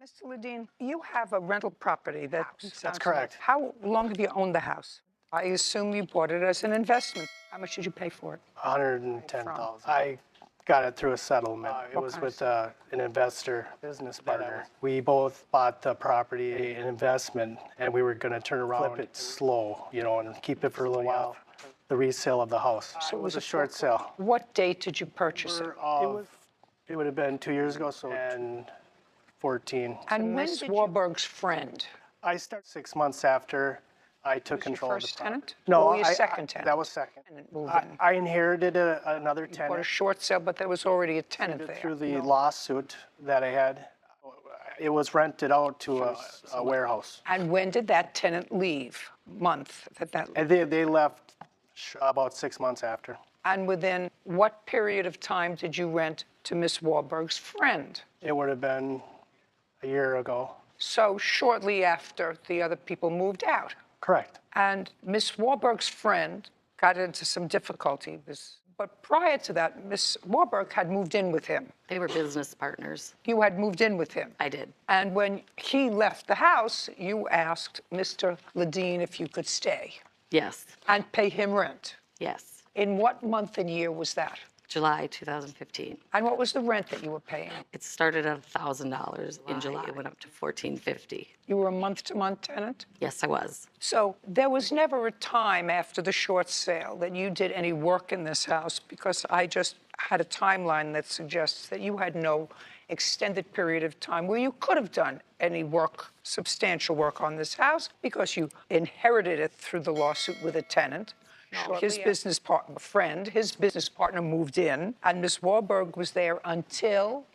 Mr. Ledeen, you have a rental property that That's correct. How long have you owned the house? I assume you bought it as an investment. How much did you pay for it? 110,000. I got it through a settlement. It was with an investor, business partner. We both bought the property, an investment, and we were going to turn around, flip it slow, and keep it for a little while. The resale of the house. So it was a short sale. What date did you purchase it? It would have been 2 years ago, so 14. And Miss Warburg's friend? I started 6 months after I took control of the first property. tenant? No, Or your second tenant? That was second. Tenant moved in. I inherited another Bought a tenant short sale, but there was already a tenant there. through the lawsuit that I had. It was rented out to a warehouse. And when did that tenant leave? Month that And they left about 6 months after. And within what period of time did you rent to Miss Warburg's friend? It would have been a year ago. So shortly after the other people moved out. Correct. And Miss Warburg's friend got into some difficulty. But prior to that, Miss Warburg had moved in with him. They were business partners. You had moved in with him. I did. And when he left the house, you asked Mr. Ledeen if you could stay Yes. and pay him rent. Yes. In what month and year was that? July 2015. And what was the rent that you were paying? It started at $1,000 in July. It went up to $1,450. You were a month-to-month tenant? Yes, I was. So there was never a time after the short sale that you did any work in this house, because I just had a timeline that suggests that you had no extended period of time where you could have done any work, substantial work on this house, because you inherited it through the lawsuit with a tenant. His business partner moved in, and Miss Warburg was there until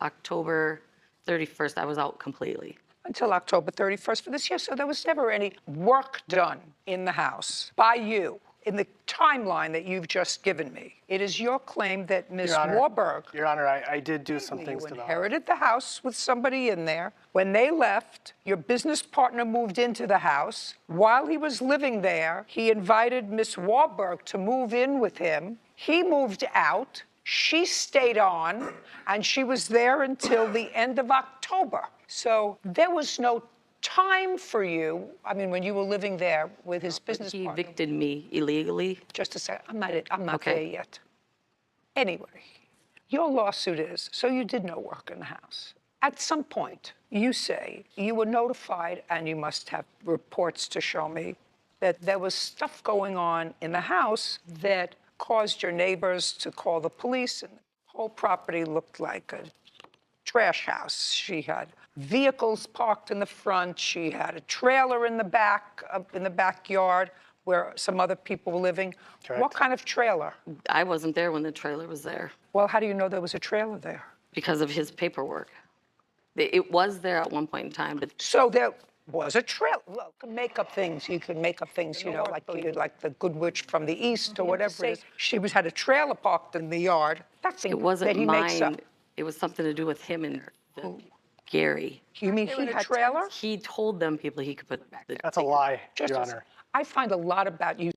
October 31st, I was out completely. Until October 31st for this year. So there was never any work done in the house by you in the timeline that you've just given me. It is your claim that Miss Warburg... Your Honor, I did do some things to the house. You inherited the house with somebody in there. When they left, your business partner moved into the house. While he was living there, he invited Miss Warburg to move in with him. He moved out. She stayed on, and she was there until the end of October. So there was no time for you, I mean, when you were living there with his business partner. He evicted me illegally. Just a second, I'm not there yet. Anyway, your lawsuit is, so you did no work in the house. At some point, you say you were notified, and you must have reports to show me, that there was stuff going on in the house that caused your neighbors to call the police, and the whole property looked like a trash house. She had vehicles parked in the front. She had a trailer in the back, up in the backyard where some other people were living. Correct. What kind of trailer? I wasn't there when the trailer was there. Well, how do you know there was a trailer there? Because of his paperwork. It was there at one point in time, but... So there was a trailer. Look, you can make up things, like the Good Witch from the East or whatever it is. She had a trailer parked in the yard. That's It wasn't that he makes up. mine. It was something to do with him and Gary. You mean he had a trailer? He told them people he could put back there. That's a lie, Your Justice, Honor. I find a lot about you